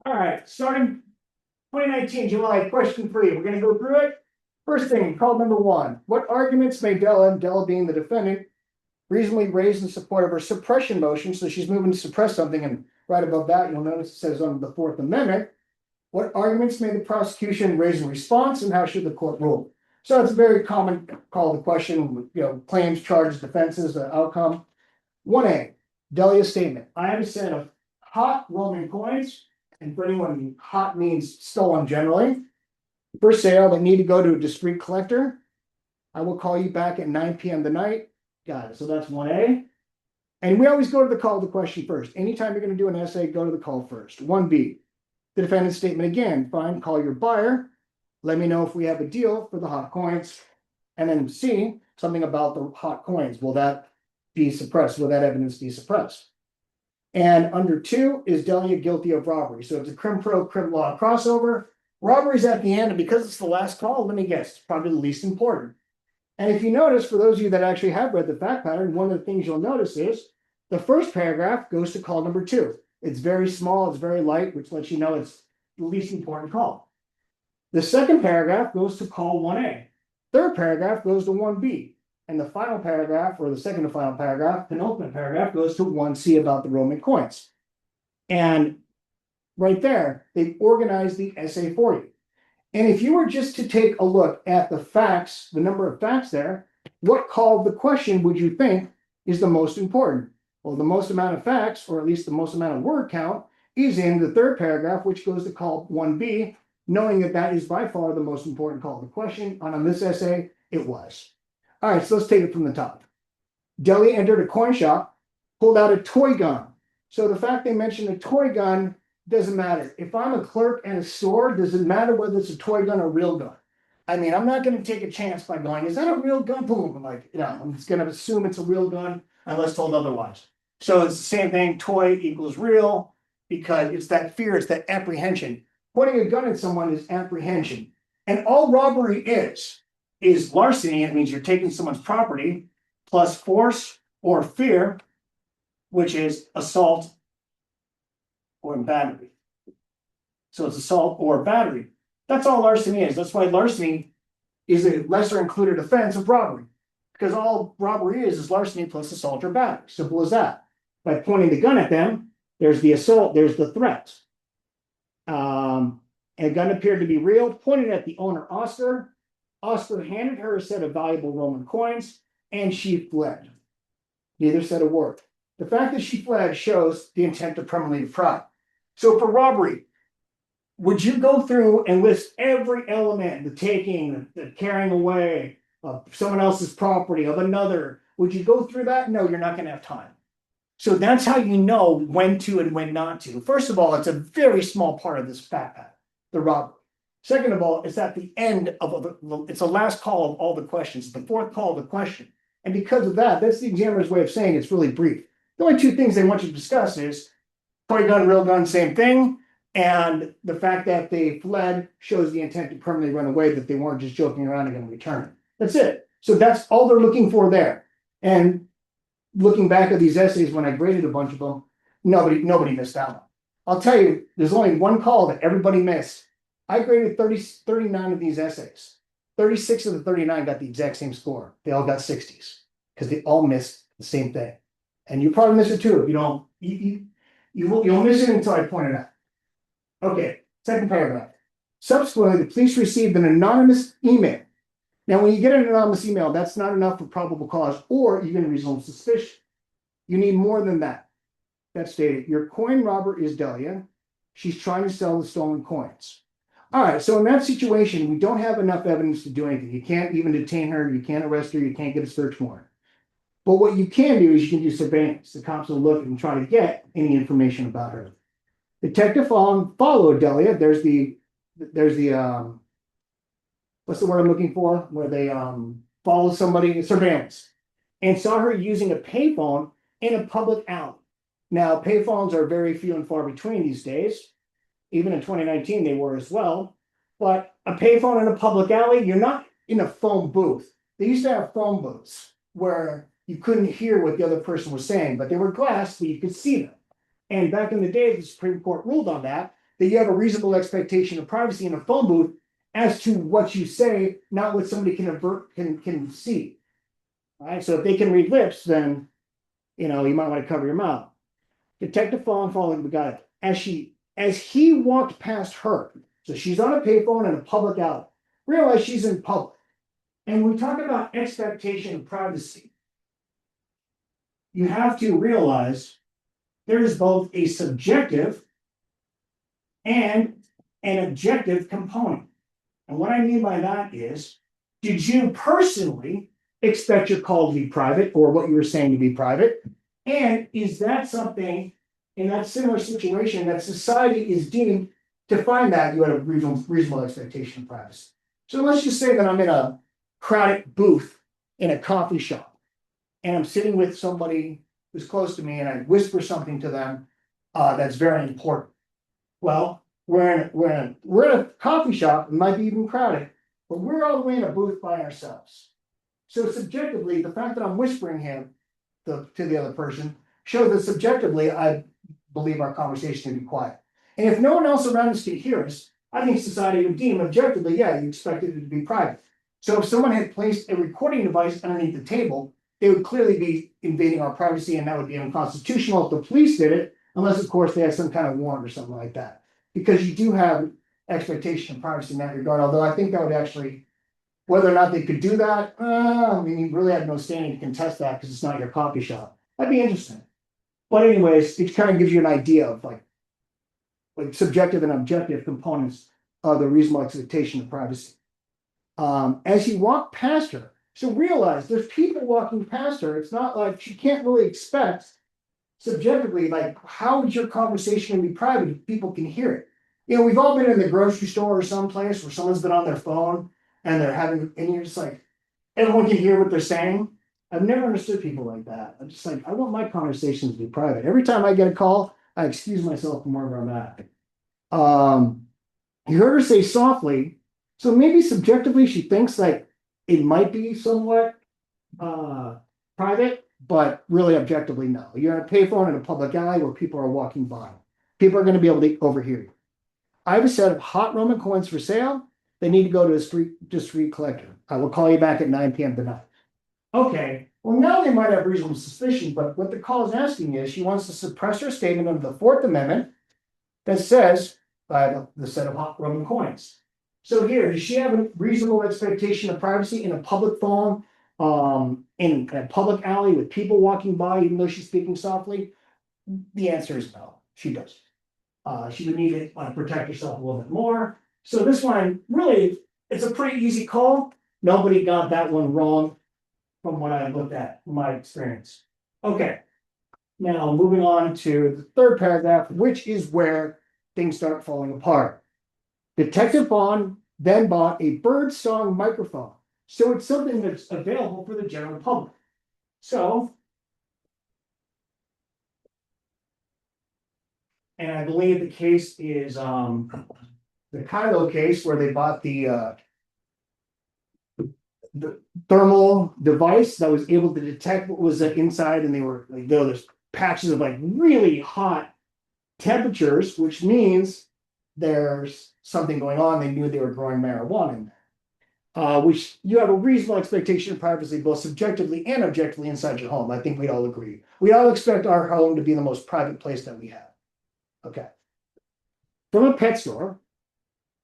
All right, starting 2019 July, question 3. We're going to go through it. First thing, call number 1. What arguments may Della being the defendant, reasonably raise in support of her suppression motion? So she's moving to suppress something, and right above that, you'll notice it says on the Fourth Amendment. What arguments may the prosecution raise in response, and how should the court rule? So it's a very common call to question, claims, charges, defenses, the outcome. 1A, Delia's statement. I have a set of hot Roman coins, and for anyone, hot means stolen generally, for sale that need to go to a discreet collector. I will call you back at 9 p.m. tonight. Got it. So that's 1A. And we always go to the call to question first. Anytime you're going to do an essay, go to the call first. 1B, the defendant's statement again. Fine, call your buyer. Let me know if we have a deal for the hot coins. And then C, something about the hot coins. Will that be suppressed? Will that evidence be suppressed? And under 2 is Delia guilty of robbery. So it's a crim pro crim law crossover. Robbery's at the end, and because it's the last call, let me guess, it's probably the least important. And if you notice, for those of you that actually have read the fact pattern, one of the things you'll notice is the first paragraph goes to call number 2. It's very small, it's very light, which lets you know it's the least important call. The second paragraph goes to call 1A. Third paragraph goes to 1B. And the final paragraph, or the second to final paragraph, penultimate paragraph, goes to 1C about the Roman coins. And right there, they've organized the essay for you. And if you were just to take a look at the facts, the number of facts there, what call of the question would you think is the most important? Well, the most amount of facts, or at least the most amount of word count, is in the third paragraph, which goes to call 1B, knowing that that is by far the most important call of the question. And on this essay, it was. All right, so let's take it from the top. Delia entered a coin shop, pulled out a toy gun. So the fact they mentioned a toy gun doesn't matter. If I'm a clerk at a store, does it matter whether it's a toy gun or a real gun? I mean, I'm not going to take a chance by going, is that a real gun? Boom. I'm just going to assume it's a real gun unless told otherwise. So it's the same thing. Toy equals real because it's that fear, it's that apprehension. Pointing a gun at someone is apprehension. And all robbery is larceny. It means you're taking someone's property, plus force or fear, which is assault or battery. So it's assault or battery. That's all larceny is. That's why larceny is a lesser included offense of robbery, because all robbery is larceny plus assault or battery. Simple as that. By pointing the gun at them, there's the assault, there's the threat. A gun appeared to be real, pointed at the owner, Oscar. Oscar handed her a set of valuable Roman coins, and she fled. Neither said a word. The fact that she fled shows the intent to permanently deprive. So for robbery, would you go through and list every element, the taking, the carrying away of someone else's property, of another? Would you go through that? No, you're not going to have time. So that's how you know when to and when not to. First of all, it's a very small part of this fact pattern, the robbery. Second of all, it's at the end of it's the last call of all the questions, the fourth call of the question. And because of that, that's the examiner's way of saying it's really brief. The only 2 things they want you to discuss is toy gun, real gun, same thing. And the fact that they fled shows the intent to permanently run away, that they weren't just joking around and going to return. That's it. So that's all they're looking for there. And looking back at these essays, when I graded a bunch of them, nobody missed that one. I'll tell you, there's only one call that everybody missed. I graded 39 of these essays. 36 of the 39 got the exact same score. They all got 60s because they all missed the same thing. And you probably miss it too. If you don't, you'll miss it until I point it out. Okay, second paragraph. Subsequently, the police received an anonymous email. Now, when you get an anonymous email, that's not enough for probable cause or even reasonable suspicion. You need more than that. That stated, your coin robber is Delia. She's trying to sell the stolen coins. All right, so in that situation, we don't have enough evidence to do anything. You can't even detain her, you can't arrest her, you can't get a search warrant. But what you can do is you can do surveillance. The cops will look and try to get any information about her. Detective followed Delia. There's the what's the word I'm looking for? Where they follow somebody, surveillance, and saw her using a payphone in a public alley. Now, payphones are very few and far between these days. Even in 2019, they were as well. But a payphone in a public alley, you're not in a phone booth. They used to have phone booths where you couldn't hear what the other person was saying, but they were glass so you could see them. And back in the day, the Supreme Court ruled on that. that you have a reasonable expectation of privacy in a phone booth as to what you say, not what somebody can see. All right, so if they can read lips, then you might want to cover your mouth. Detective Fawn following the guy as he walked past her. So she's on a payphone in a public alley. Realize she's in public. And when we talk about expectation of privacy, you have to realize there is both a subjective and an objective component. And what I mean by that is, did you personally expect your call to be private or what you were saying to be private? And is that something in that similar situation that society is deemed to find that you had a reasonable expectation of privacy? So let's just say that I'm in a crowded booth in a coffee shop and I'm sitting with somebody who's close to me and I whisper something to them that's very important. Well, we're in a coffee shop, it might be even crowded, but we're all the way in a booth by ourselves. So subjectively, the fact that I'm whispering to the other person shows that subjectively, I believe our conversation to be quiet. And if no one else around us can hear us, I think society would deem objectively, yeah, you expected it to be private. So if someone had placed a recording device underneath the table, they would clearly be invading our privacy, and that would be unconstitutional if the police did it, unless, of course, they had some kind of warrant or something like that. Because you do have expectation of privacy in that regard, although I think that would actually, whether or not they could do that, I mean, you really have no standing to contest that because it's not your coffee shop. That'd be interesting. But anyways, it kind of gives you an idea of like subjective and objective components of the reasonable expectation of privacy. As you walk past her, so realize there's people walking past her. It's not like she can't really expect subjectively, like, how is your conversation gonna be private if people can hear it? We've all been in the grocery store or someplace where someone's been on their phone and and you're just like, everyone can hear what they're saying. I've never understood people like that. I'm just like, I want my conversations to be private. Every time I get a call, I excuse myself from wherever I'm at. You heard her say softly, so maybe subjectively she thinks like it might be somewhat private, but really objectively no. You're on a payphone in a public alley where people are walking by. People are going to be able to overhear you. I have a set of hot Roman coins for sale. They need to go to a street collector. I will call you back at 9 p.m. tonight. Okay, well, now they might have reasonable suspicion, but what the call is asking is she wants to suppress her statement under the Fourth Amendment that says the set of hot Roman coins. So here, does she have a reasonable expectation of privacy in a public phone, in a public alley with people walking by, even though she's speaking softly? The answer is no, she doesn't. She would need to protect herself a little bit more. So this one, really, it's a pretty easy call. Nobody got that one wrong from what I looked at, from my experience. Okay, now moving on to the third paragraph, which is where things start falling apart. Detective Bond then bought a birdsong microphone. So it's something that's available for the general public. So, and I believe the case is the Kylo case where they bought the thermal device that was able to detect what was inside, and they were like, there's patches of like really hot temperatures, which means there's something going on. They knew they were growing marijuana in there, which you have a reasonable expectation of privacy, both subjectively and objectively inside your home. I think we'd all agree. We all expect our home to be the most private place that we have. Okay. From a pet store,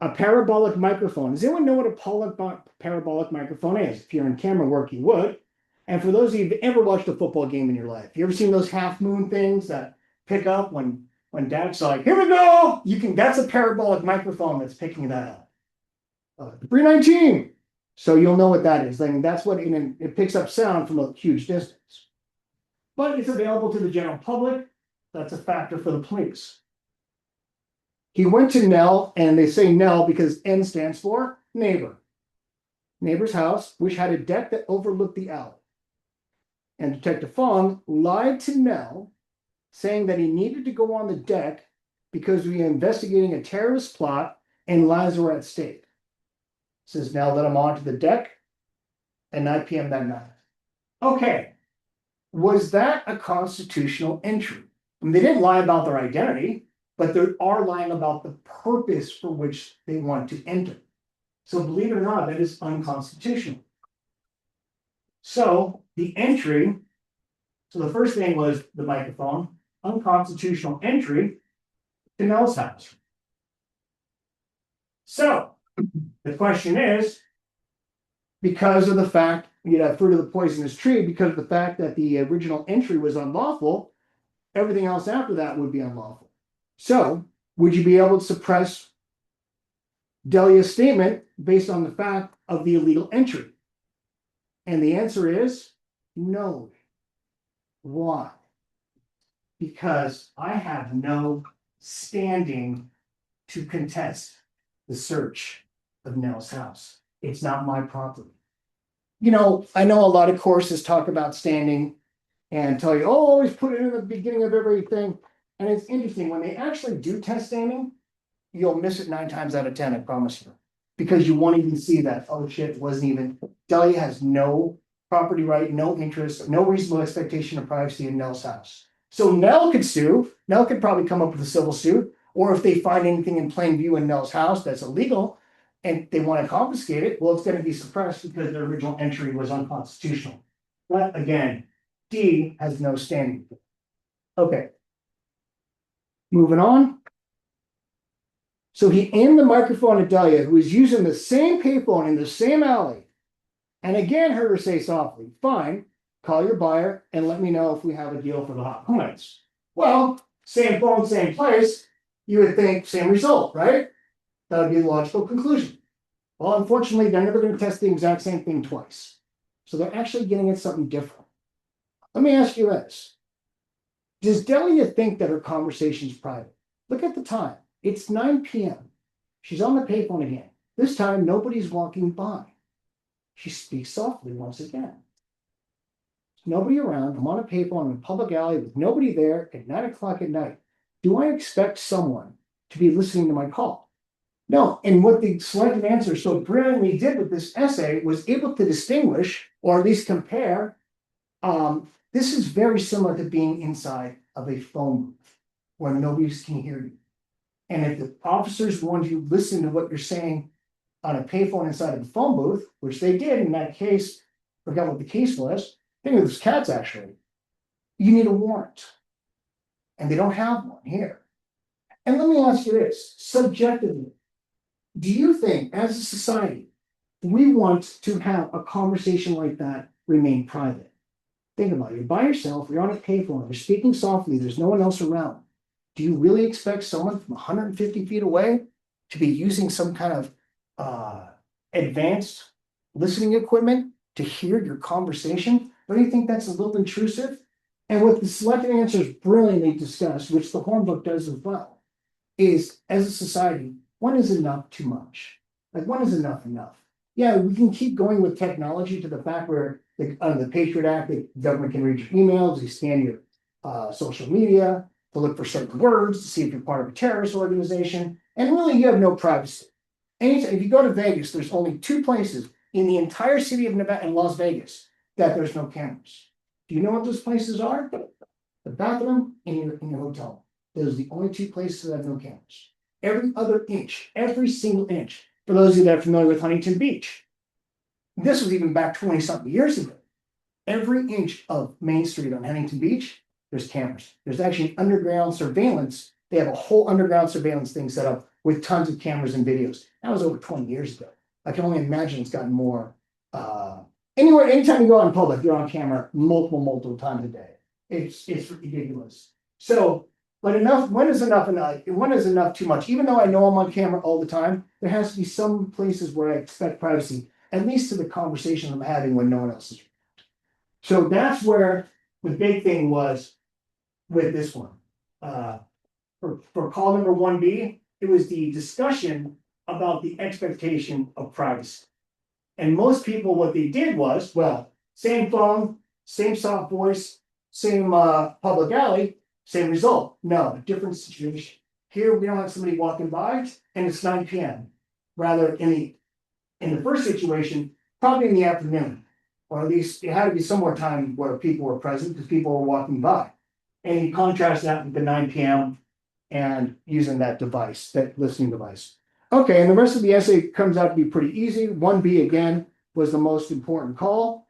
a parabolic microphone. Does anyone know what a parabolic microphone is? If you're in camera work, you would. And for those of you who've ever watched a football game in your life, you ever seen those half moon things that pick up when Dad's like, here we go, that's a parabolic microphone that's picking that up. 319. So you'll know what that is. I mean, that's what it picks up sound from a huge distance. But it's available to the general public. That's a factor for the police. He went to Nell, and they say Nell because N stands for neighbor. Neighbor's house, which had a deck that overlooked the alley. And Detective Fong lied to Nell, saying that he needed to go on the deck because we were investigating a terrorist plot and lives were at stake. Says Nell let him onto the deck at 9 p.m. that night. Okay, was that a constitutional entry? I mean, they didn't lie about their identity. but they are lying about the purpose for which they want to enter. So believe it or not, that is unconstitutional. So the entry, so the first thing was the microphone, unconstitutional entry to Nell's house. So the question is, because of the fact, fruit of the poisonous tree, because of the fact that the original entry was unlawful, everything else after that would be unlawful. So would you be able to suppress Delia's statement based on the fact of the illegal entry? And the answer is no. Why? Because I have no standing to contest the search of Nell's house. It's not my property. I know a lot of courses talk about standing and tell you, oh, always put it in the beginning of everything. And it's interesting, when they actually do test standing, you'll miss it 9 times out of 10, I promise you. Because you won't even see that, oh shit, it wasn't even, Delia has no property right, no interest, no reasonable expectation of privacy in Nell's house. So Nell could sue, Nell could probably come up with a civil suit, or if they find anything in plain view in Nell's house that's illegal, and they want to confiscate it, well, it's going to be suppressed because their original entry was unconstitutional. But again, D has no standing. Okay. Moving on. So he aimed the microphone at Delia, who was using the same payphone in the same alley. And again, heard her say softly, fine, call your buyer and let me know if we have a deal for the hot points. Well, same phone, same place, you would think same result, right? That would be the logical conclusion. Well, unfortunately, they're never going to test the exact same thing twice. So they're actually getting at something different. Let me ask you this. Does Delia think that her conversation is private? Look at the time. It's 9 p.m. She's on the payphone again. This time, nobody's walking by. She speaks softly once again. There's nobody around. I'm on a payphone in a public alley with nobody there at 9 o'clock at night. Do I expect someone to be listening to my call? No. And what the selected answer so brilliantly did with this essay was able to distinguish, or at least compare, this is very similar to being inside of a phone booth where nobody can hear you. And if the officers want you to listen to what you're saying on a payphone inside of a phone booth, which they did in that case, forgot what the case was, I think it was cats actually, you need a warrant. And they don't have one here. And let me ask you this, subjectively, do you think as a society, we want to have a conversation like that remain private? Think about it, you're by yourself, you're on a payphone, you're speaking softly, there's no one else around. Do you really expect someone from 150 feet away to be using some kind of advanced listening equipment to hear your conversation? Don't you think that's a little intrusive? And what the selected answers brilliantly discuss, which the Hornbook does as well, is as a society, when is enough too much? Like, when is enough enough? Yeah, we can keep going with technology to the fact where under the Patriot Act, the government can read your emails, they scan your social media to look for certain words to see if you're part of a terrorist organization, and really you have no privacy. Anytime, if you go to Vegas, there's only 2 places in the entire city of Nevada and Las Vegas that there's no cameras. Do you know what those places are? The bathroom and in your hotel. Those are the only 2 places that have no cameras. Every other inch, every single inch. For those of you that are familiar with Huntington Beach, this was even back 20-something years ago. Every inch of Main Street on Huntington Beach, there's cameras. There's actually underground surveillance. They have a whole underground surveillance thing set up with tons of cameras and videos. That was over 20 years ago. I can only imagine it's gotten more. Anytime you go out in public, you're on camera multiple times a day. It's ridiculous. So, but enough, when is enough enough? When is enough too much? Even though I know I'm on camera all the time, there has to be some places where I expect privacy, at least to the conversation I'm having when no one else is. So that's where the big thing was with this one. For call number 1B, it was the discussion about the expectation of privacy. And most people, what they did was, well, same phone, same soft voice, same public alley, same result. No, a different situation. Here we don't have somebody walking by and it's 9 p.m. Rather in the first situation, probably in the afternoon, or at least it had to be some more time where people were present because people were walking by. And you contrast that with the 9 p.m. and using that device, that listening device. Okay, and the rest of the essay comes out to be pretty easy. 1B again was the most important call.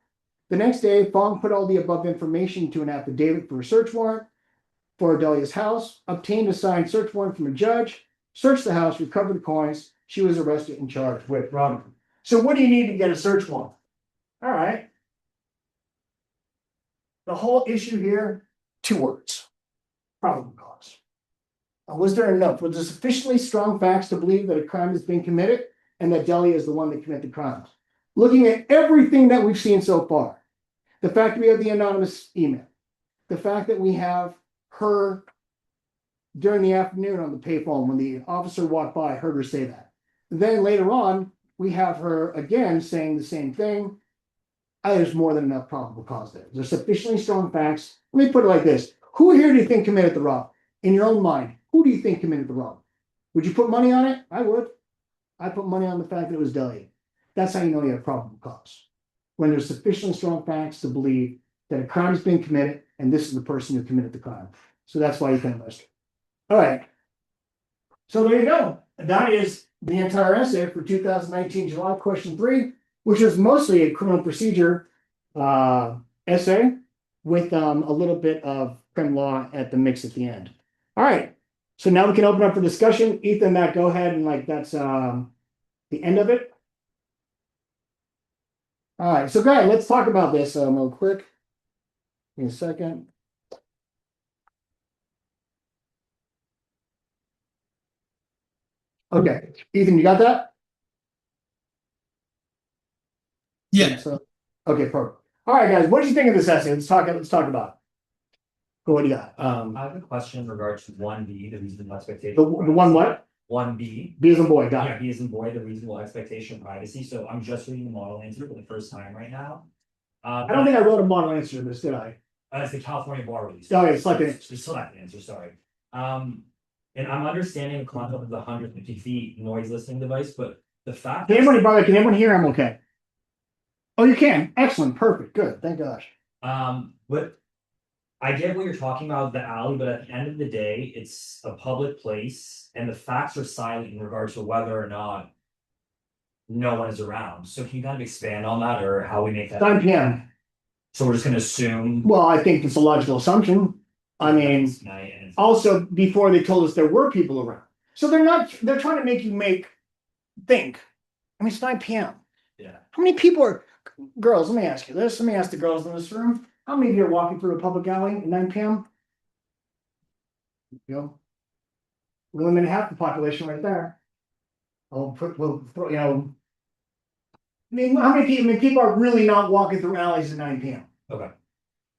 The next day, Fong put all the above information into an affidavit for a search warrant for Delia's house, obtained a signed search warrant from a judge, searched the house, recovered the coins. She was arrested and charged with robbery. So what do you need to get a search warrant? All right. The whole issue here, 2 words, probable cause. Was there enough? Was there sufficiently strong facts to believe that a crime has been committed and that Delia is the one that committed the crimes? Looking at everything that we've seen so far, the fact that we have the anonymous email, the fact that we have her during the afternoon on the payphone when the officer walked by, heard her say that. Then later on, we have her again saying the same thing. There's more than enough probable cause there. There's sufficiently strong facts. Let me put it like this. Who here do you think committed the robbery? In your own mind, who do you think committed the robbery? Would you put money on it? I would. I put money on the fact that it was Delia. That's how you know you have probable cause. When there's sufficiently strong facts to believe that a crime has been committed and this is the person who committed the crime. So that's why you can arrest her. All right. So there you go. That is the entire essay for 2019 July question 3, which is mostly a criminal procedure essay with a little bit of crim law at the mix at the end. All right. So now we can open up for discussion. Ethan, Matt, go ahead and that's the end of it. All right. So go ahead. Let's talk about this real quick. Give me a second. Okay, Ethan, you got that? Yeah. So, okay, perfect. All right, guys, what did you think of this essay? Let's talk about it. Go, what do you got? I have a question in regards to 1B, the reasonable expectation. The one what? 1B. B as in boy, got Yeah, it. B as in boy, the reasonable expectation of privacy. So I'm just reading the model answer for the first time right now. I don't think I wrote a model answer to this, did I? It's the California bar release. Oh, yeah, select an answer. Select an answer, sorry. And I'm understanding the concept of the 150 feet noise listening device, but the fact. Can anyone hear him okay? Oh, you can. Excellent. Perfect. Good. Thank gosh. But I get what you're talking about, the alley, but at the end of the day, it's a public place and the facts are silent in regards to whether or not no one is around. So can you kind of expand on that or how we make that? 9 p.m. So we're just gonna assume. Well, I think it's a logical assumption. I mean, also before they told us there were people around. So they're trying to make you think. I mean, it's 9 p.m. Yeah. How many people are, girls, let me ask you this. Let me ask the girls in this room. How many of you are walking through a public alley at 9 p.m.? You know, we're eliminating half the population right there. I mean, how many people are really not walking through alleys at 9 p.m.? Okay.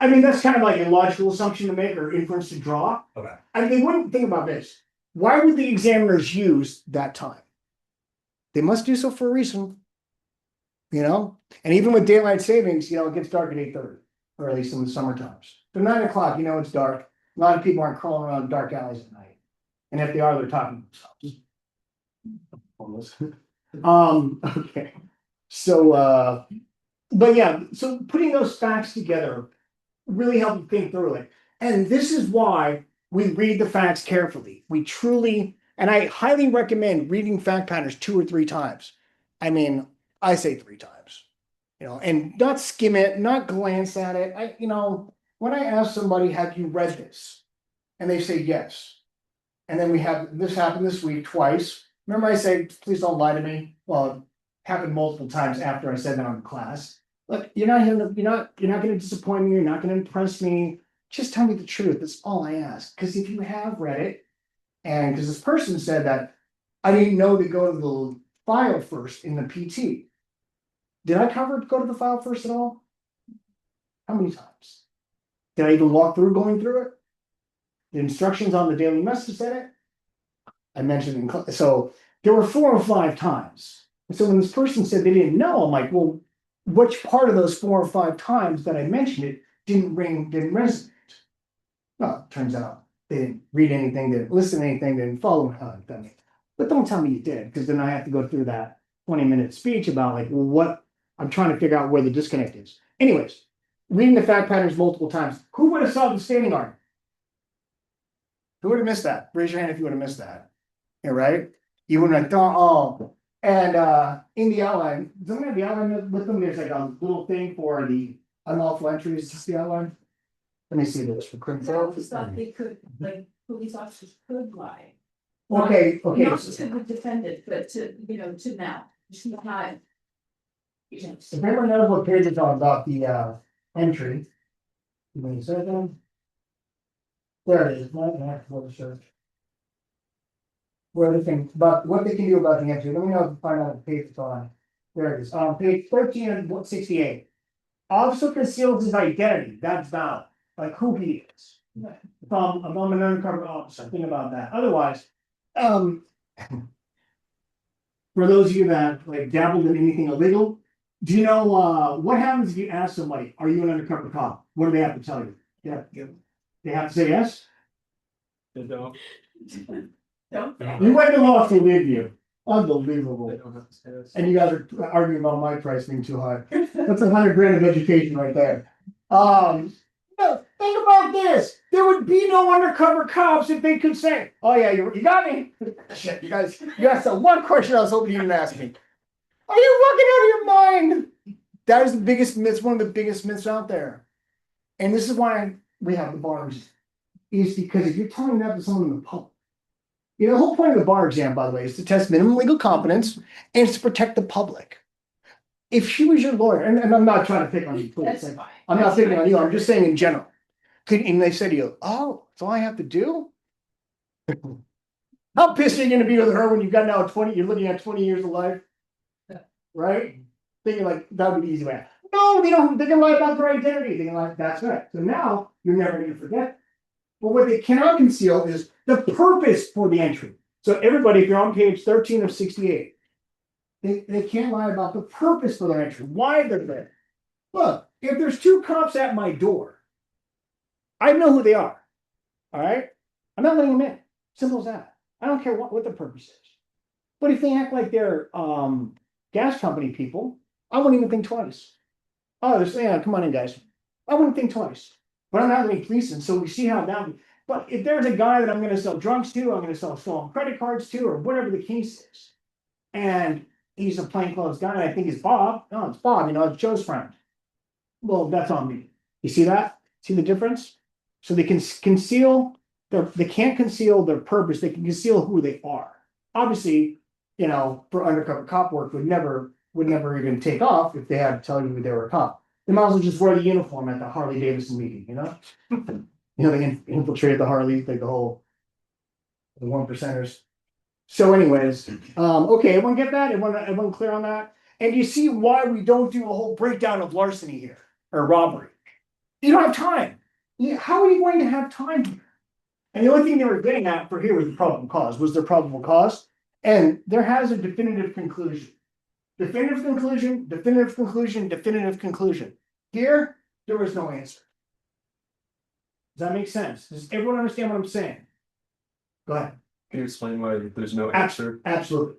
I mean, that's kind of like a logical assumption to make or inference to draw. Okay. I mean, they wouldn't think about this. Why would the examiners use that time? They must do so for a reason. You know? And even with daylight savings, it gets dark at 8:30, or at least in the summer times. But 9 o'clock, it's dark. A lot of people aren't crawling around dark alleys at night. And if they are, they're talking to themselves. Almost. Okay. So, but yeah, so putting those facts together really help you think through it. And this is why we read the facts carefully. We truly, and I highly recommend reading fact patterns 2 or 3 times. I mean, I say 3 times, and not skim it, not glance at it. When I ask somebody, have you read this? And they say yes. And then we have this happen this week twice. Remember I say, please don't lie to me. Well, it happened multiple times after I said that on class. Look, you're not going to disappoint me. You're not going to impress me. Just tell me the truth. That's all I ask. Because if you have read it, and because this person said that I didn't know to go to the file first in the PT. Did I cover go to the file first at all? How many times? Did I even walk through going through it? The instructions on the daily message said it. I mentioned so there were 4 or 5 times. And so when this person said they didn't know, I'm like, well, which part of those 4 or 5 times that I mentioned it didn't resonate? Well, it turns out they didn't read anything, didn't listen to anything, didn't follow anything. But don't tell me you did, because then I have to go through that 20-minute speech about what I'm trying to figure out where the disconnect is. Anyways, reading the fact patterns multiple times. Who would have solved the standing argument? Who would have missed that? Raise your hand if you would have missed that. Yeah, right? You wouldn't have thought, oh, and in the outline, doesn't have the outline with them, there's like a little thing for the unlawful entries, is this the outline? Let me see this for Crim. I always thought they could, like, police officers could lie. Okay, okay. Not to the defendant, but to, to now, to not. If anyone knows what page it's on about the entry. Give me a second. There it is, my search. Where they can, but what they can do about the entry, let me know if you find out what page it's on. There it is, on page 1368. Officer conceals his identity, that's valid, like who he is. If I'm an undercover officer, think about that, otherwise, for those of you that like dabbled in anything illegal, do you know what happens if you ask somebody, are you an undercover cop? What do they have to tell you? Yeah, they have to say yes? They don't. You went to law school, did you? Unbelievable. They don't have to say this. And you guys are arguing about my price being too high. That's $100 grand of education right there. No, think about this. There would be no undercover cops if they could say, oh yeah, you got me. Shit, you guys asked the one question I was hoping you didn't ask me. Are you fucking out of your mind? That is the biggest myth, one of the biggest myths out there. And this is why we have the bars. Is because if you're telling that to someone in the public, the whole point of the bar exam, by the way, is to test minimum legal competence and it's to protect the public. If she was your lawyer, and I'm not trying to pick on you, please. That's fine. I'm not picking on you, I'm just saying in general. And they said to you, oh, that's all I have to do? How pissed are you gonna be with her when you've got now 20, you're looking at 20 years of life? Right? Thinking like, that would be the easy way. No, they can lie about their identity. They can lie, that's right. So now, you're never gonna forget. But what they cannot conceal is the purpose for the entry. So everybody, if you're on page 13 of 68, they can't lie about the purpose for their entry, why they're there. Look, if there's two cops at my door, I know who they are. All right? I'm not letting them in. Simple as that. I don't care what the purpose is. But if they act like they're gas company people, I wouldn't even think twice. Oh, they're saying, come on in, guys. I wouldn't think twice. But I'm not letting policing, so we see how that would. But if there's a guy that I'm going to sell drugs to, I'm going to sell stolen credit cards to, or whatever the case is, and he's a plainclothes guy, and I think it's Bob. No, it's Bob, it's Joe's friend. Well, that's on me. You see that? See the difference? So they can conceal they can't conceal their purpose, they can conceal who they are. Obviously, for undercover cop work would never even take off if they had to tell you they were a cop. They might as well just wear the uniform at the Harley Davidson meeting, they infiltrate the Harley, like the 1%ers. So anyways, okay, everyone get that? Everyone clear on that? And you see why we don't do a whole breakdown of larceny here, or robbery. You don't have time. How are you going to have time here? And the only thing they were getting at for here was the probable cause. Was there probable cause? And there has a definitive conclusion. Definitive conclusion, definitive conclusion, definitive conclusion. Here, there was no answer. Does that make sense? Does everyone understand what I'm saying? Go ahead. Can you explain why there's no answer? Absolutely.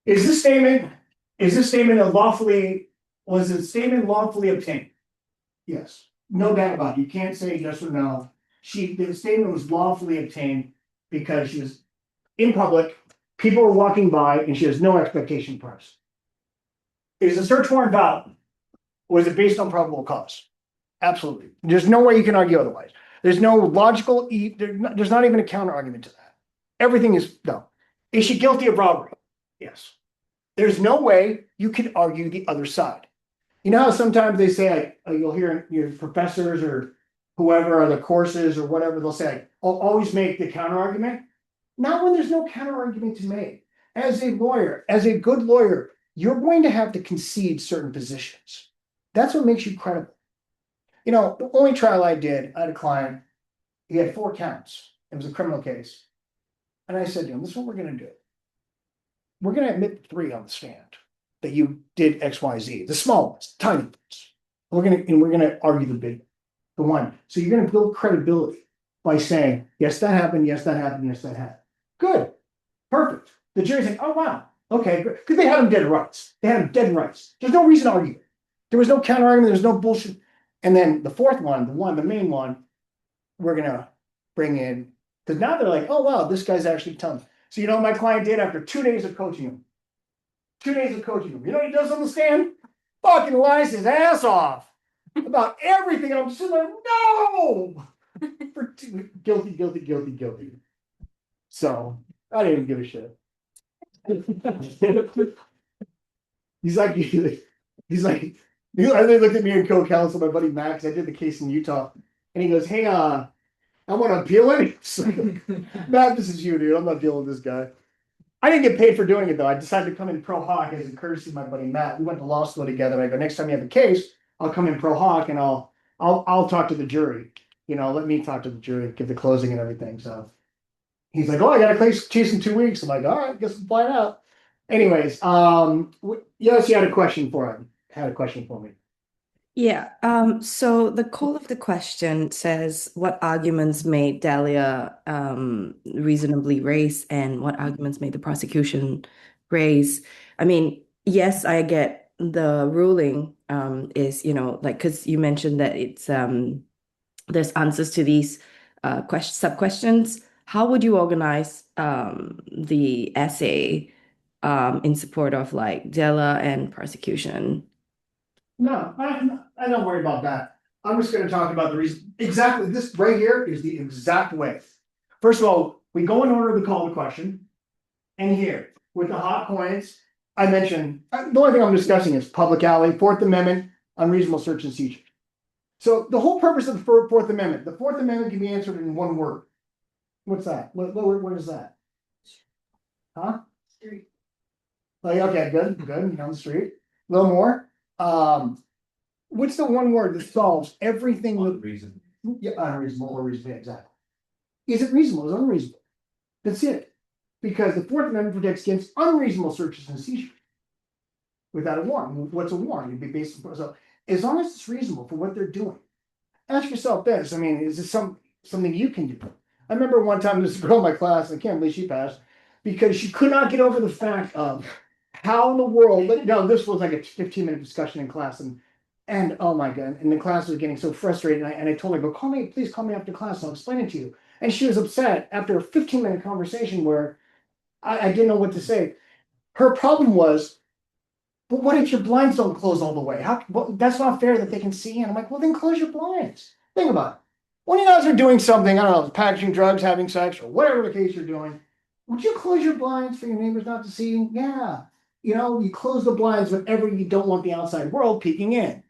Is this statement was the statement lawfully obtained? Yes. No doubt about it. You can't say yes or no. The statement was lawfully obtained because she was in public, people were walking by, and she has no expectation price. Is the search warrant valid? Or is it based on probable cause? Absolutely. There's no way you can argue otherwise. There's no logical, there's not even a counter argument to that. Everything is, no. Is she guilty of robbery? Yes. There's no way you can argue the other side. You know how sometimes they say, you'll hear your professors or whoever, or the courses or whatever, they'll say, I'll always make the counter argument. Not when there's no counter argument to make. As a lawyer, as a good lawyer, you're going to have to concede certain positions. That's what makes you credible. The only trial I did, I had a client, he had 4 counts. It was a criminal case. And I said to him, this is what we're going to do. We're going to admit 3 on the stand that you did X, Y, Z, the small ones, tiny ones. We're going to argue the one. So you're going to build credibility by saying, yes, that happened, yes, that happened, yes, that happened. Good. Perfect. The jury's like, oh, wow. Okay, good. Because they had him dead rights. They had him dead rights. There's no reason to argue. There was no counter argument. There's no bullshit. And then the 4th one, the main one, we're going to bring in Cause now they're like, oh wow, this guy's actually telling. So you know what my client did after 2 days of coaching him? 2 days of coaching him. You know what he does on the stand? Fucking lies his ass off about everything. And I'm sitting there, no! Guilty. So I didn't even give a shit. He's like, I looked at me and co-counsel, my buddy Max. I did the case in Utah, and he goes, "Hey, I want to appeal it." So, Matt, this is you, dude. I'm not dealing with this guy. I didn't get paid for doing it though. I decided to come in pro hoc as a courtesy of my buddy Matt. We went to law school together. I go, next time you have a case, I'll come in pro hoc and I'll talk to the jury. You know, let me talk to the jury, give the closing and everything. So he's like, "Oh, I got a case in 2 weeks." I'm like, "All right, guess we'll find out." Anyways, yes, you had a question for him. Had a question for me. Yeah, so the call of the question says what arguments made Dahlia reasonably raise and what arguments made the prosecution raise. I mean, yes, I get the ruling is, like, because you mentioned that it's there's answers to these sub-questions. How would you organize the essay in support of like Dahlia and prosecution? No, I don't worry about that. I'm just gonna talk about the reason, exactly, this right here is the exact way. First of all, we go in order to call the question. And here, with the hot points, I mentioned, the only thing I'm discussing is public alley, Fourth Amendment, unreasonable search and seizure. So the whole purpose of the Fourth Amendment, the Fourth Amendment can be answered in one word. What's that? What is that? Huh? Street. Like, okay, good, on the street. A little more. What's the one word that solves everything with Reason. yeah, unreasonable or reasonable, exactly. Is it reasonable? Is it unreasonable? That's it. Because the Fourth Amendment protects against unreasonable searches and seizures. Without a warrant. What's a warrant? It'd be based on so as long as it's reasonable for what they're doing. Ask yourself this. I mean, is this something you can do? I remember one time this girl in my class, I can't believe she passed, because she could not get over the fact of how in the world, but no, this was like a 15-minute discussion in class, and oh my god, and the class was getting so frustrated, and I told her, "Go please call me after class, I'll explain it to you." And she was upset after a 15-minute conversation where I didn't know what to say. Her problem was, but what if your blinds don't close all the way? That's not fair that they can see. And I'm like, well, then close your blinds. Think about it. When you guys are doing something, I don't know, packaging drugs, having sex, or whatever the case you're doing, would you close your blinds for your neighbors not to see? Yeah. You close the blinds whenever you don't want the outside world peeking in.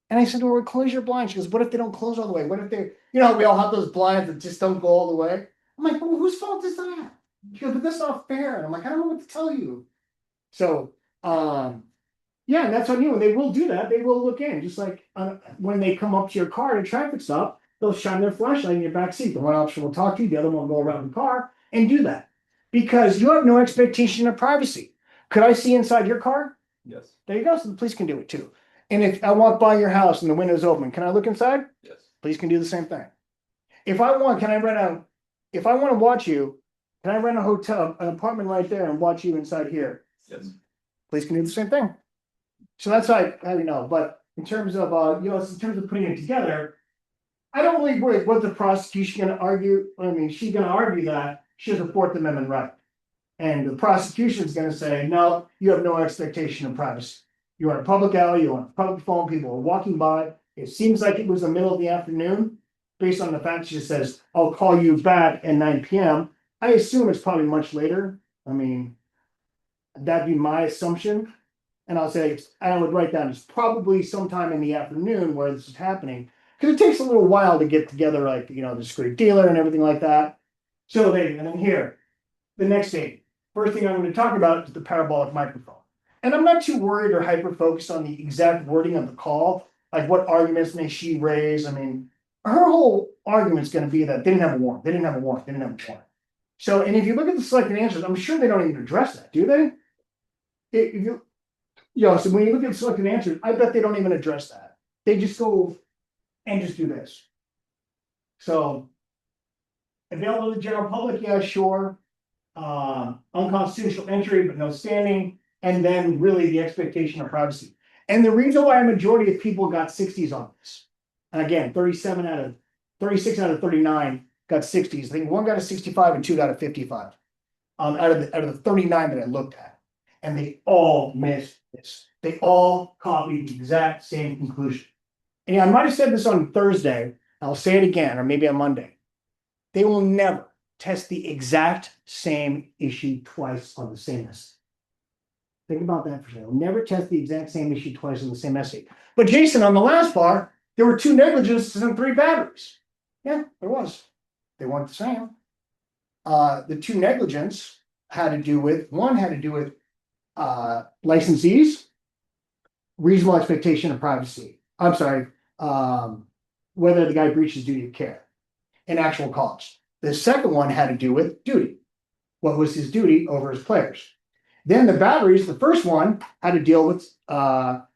And I said, well, close your blinds. She goes, what if they don't close all the way? What if they, we all have those blinds that just don't go all the way? I'm like, well, whose fault is that? She goes, but that's not fair. And I'm like, I don't know what to tell you. So, yeah, and that's on you. And they will do that. They will look in, just like when they come up to your car at a traffic stop, they'll shine their flashlight in your back seat. The one option will talk to you, the other one will go around the car and do that because you have no expectation of privacy. Could I see inside your car? Yes. There you go. So the police can do it too. And if I walk by your house and the window's open, can I look inside? Yes. Police can do the same thing. If I want to watch you, can I rent a hotel, an apartment right there and watch you inside here? Yes. Police can do the same thing. So that's how you know. But in terms of in terms of putting it together, I don't really worry what the prosecution going to argue. I mean, she's going to argue that she has a Fourth Amendment right, and the prosecution is going to say, no, you have no expectation of privacy. You're in a public alley, you're on a public phone, people are walking by. It seems like it was the middle of the afternoon, based on the fact she just says, I'll call you back at 9 p.m. I assume it's probably much later. I mean, that'd be my assumption. And I'll say, I would write down, it's probably sometime in the afternoon where this is happening. Because it takes a little while to get together, like, the discreet dealer and everything like that. So and then here, the next thing, first thing I'm going to talk about is the parabolic microphone. And I'm not too worried or hyper-focused on the exact wording of the call, like what arguments may she raise. I mean, her whole argument's going to be that they didn't have a warrant. So, and if you look at the selected answers, I'm sure they don't even address that, do they? So when you look at selected answers, I bet they don't even address that. They just go and just do this. So, available to the general public, yeah, sure. Unconstitutional entry, but no standing, and then really the expectation of privacy. And the reason why a majority of people got 60s on this, and again, 36 out of 39 got 60s. I think one got a 65 and two got a 55. Out of the 39 that I looked at. And they all missed this. They all copied the exact same conclusion. And I might have said this on Thursday. I'll say it again, or maybe on Monday. They will never test the exact same issue twice on the same essay. Think about that for a second. They'll never test the exact same issue twice on the same essay. But Jason, on the last bar, there were 2 negligences and 3 batteries. Yeah, there was. They weren't the same. The 2 negligence had to do with, one had to do with licensees, reasonable expectation of privacy. I'm sorry, whether the guy breaches duty of care and actual cause. The second one had to do with duty. What was his duty over his players? Then the batteries, the first one had to deal with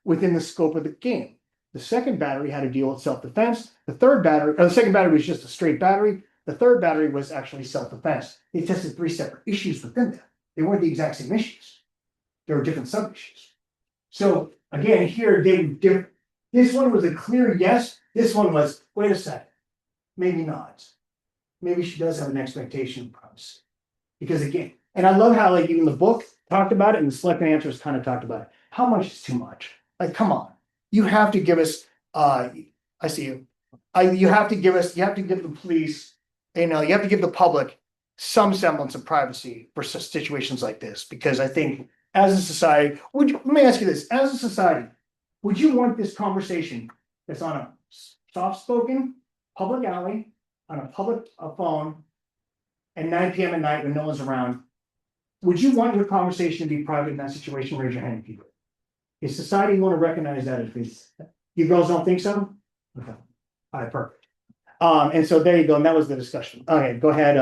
within the scope of the game. The second battery had to deal with self-defense. The second battery was just a straight battery. The third battery was actually self-defense. They tested 3 separate issues within them. They weren't the exact same issues. There were different sub-issues. So again, here they were different. This one was a clear yes. This one was, wait a second, maybe not. Maybe she does have an expectation of privacy. Because again, and I love how like even the book talked about it and the selected answers kind of talked about it. How much is too much? Like, come on. You have to give us, I see you. You have to give the police, you have to give the public some semblance of privacy for situations like this. Because I think as a society, let me ask you this, as a society, would you want this conversation that's on a soft-spoken public alley, on a public phone, at 9 p.m. at night when no one's around? Would you want your conversation to be private in that situation? Raise your hand, people. Is society want to recognize that as this? You girls don't think so? Okay. All right, perfect. And so there you go. And that was the discussion. Okay, go ahead.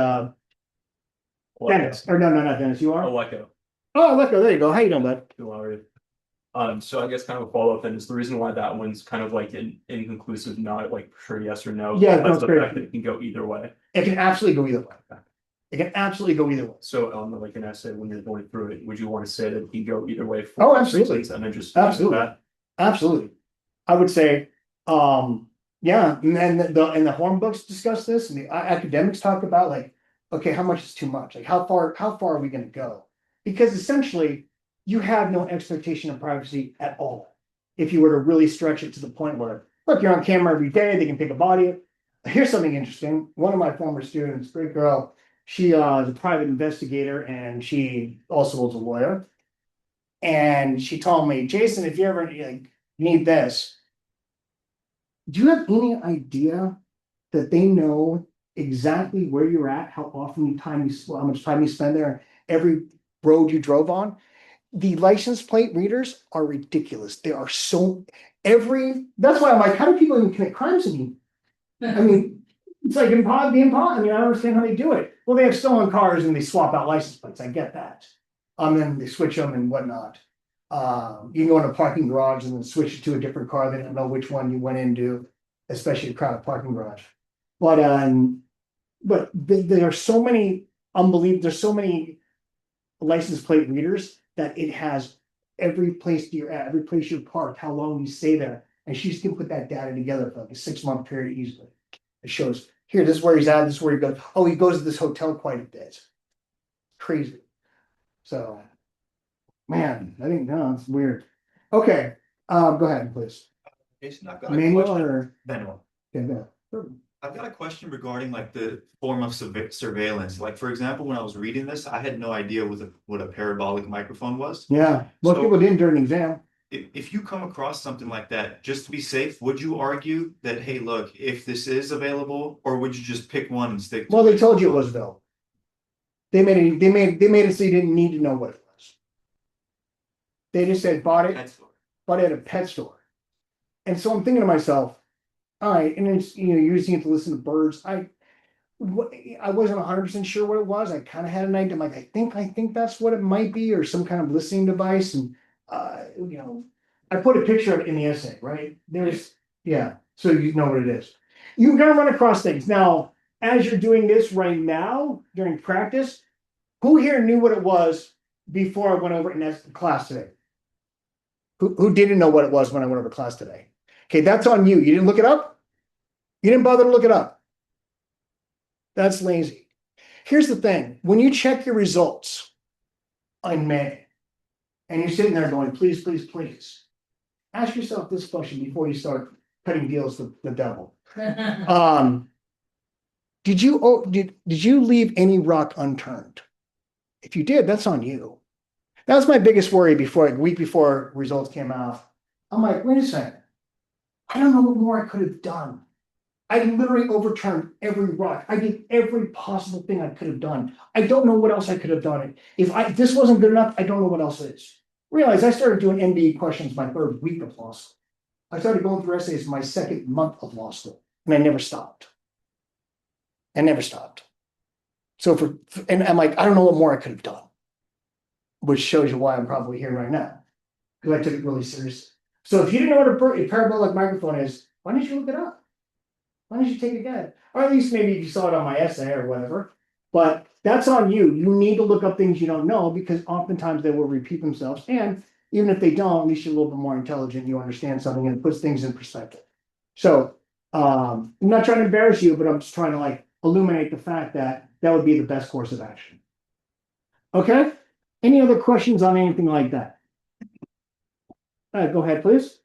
Dennis. Or no, not Dennis. You are? Aleko. Oh, Aleko, there you go. How you doing, bud? Who are you? So I guess kind of a follow-up then is the reason why that one's kind of like inconclusive, not like sure yes or no. Yeah, that's that's the great. fact that it can go either way. It can absolutely go either way. It can absolutely go either way. So like an essay, when you're going through it, would you want to say that it can go either way? Oh, absolutely. And then just Absolutely. that? Absolutely. I would say, yeah, and then the Horn books discuss this, and the academics talk about like, okay, how much is too much? Like how far are we going to go? Because essentially, you have no expectation of privacy at all. If you were to really stretch it to the point where, look, you're on camera every day, they can pick a body. Here's something interesting. One of my former students, great girl, she is a private investigator and she also was a lawyer. And she told me, Jason, if you ever need this, do you have any idea that they know exactly where you're at, how much time you spend there, every road you drove on? The license plate readers are ridiculous. They are that's why I'm like, how do people even commit crimes anymore? I mean, it's like impossible. I mean, I don't understand how they do it. Well, they have stolen cars and they swap out license plates. I get that. Then they switch them and whatnot. You can go in a parking garage and then switch it to a different car. They don't know which one you went into, especially a crowded parking garage. But there are so many there's so many license plate readers that it has every place you're at, every place you're parked, how long you stay there. And she's going to put that data together for like a 6-month period easily. It shows here, this is where he's at, this is where he goes. Oh, he goes to this hotel quite a bit. Crazy. So, man, I think no, it's weird. Okay, go ahead, please. Jason, I've got a Manual question. or Manual. okay, go. Sure. I've got a question regarding like the form of surveillance. Like, for example, when I was reading this, I had no idea what a parabolic microphone was. Yeah, most So- people didn't during the exam. If you come across something like that, just to be safe, would you argue that, hey, look, if this is available, or would you just pick one and stick to Well, they it? told you it was available. They made it so you didn't need to know what it was. They just said bought it at a pet store. And so I'm thinking to myself, all right, and it's using it to listen to birds. I wasn't 100% sure what it was. I kind of had an idea. I'm like, I think that's what it might be, or some kind of listening device. And I put a picture of it in the essay, right? So you know what it is. You're gonna run across things. Now, as you're doing this right now during practice, who here knew what it was before I went over it in class today? Who didn't know what it was when I went over class today? Okay, that's on you. You didn't look it up? You didn't bother to look it up. That's lazy. Here's the thing, when you check your results in May, and you're sitting there going, please, please, please, ask yourself this question before you start cutting deals with the devil. Did you leave any rock unturned? If you did, that's on you. That was my biggest worry before, a week before results came out. I'm like, wait a second. I don't know what more I could have done. I literally overturned every rock. I did every possible thing I could have done. I don't know what else I could have done. If this wasn't good enough, I don't know what else is. Realize I started doing MBE questions my third week of law school. I started going through essays my second month of law school, and I never stopped. So and I'm like, I don't know what more I could have done. Which shows you why I'm probably here right now. Because I took it really seriously. So if you didn't know what a parabolic microphone is, why didn't you look it up? Why don't you take it again? Or at least maybe if you saw it on my essay or whatever. But that's on you. You need to look up things you don't know because oftentimes they will repeat themselves. And even if they don't, at least you're a little bit more intelligent. You understand something and it puts things in perspective. So I'm not trying to embarrass you, but I'm just trying to like illuminate the fact that that would be the best course of action. Okay? Any other questions on anything like that? Go ahead, please.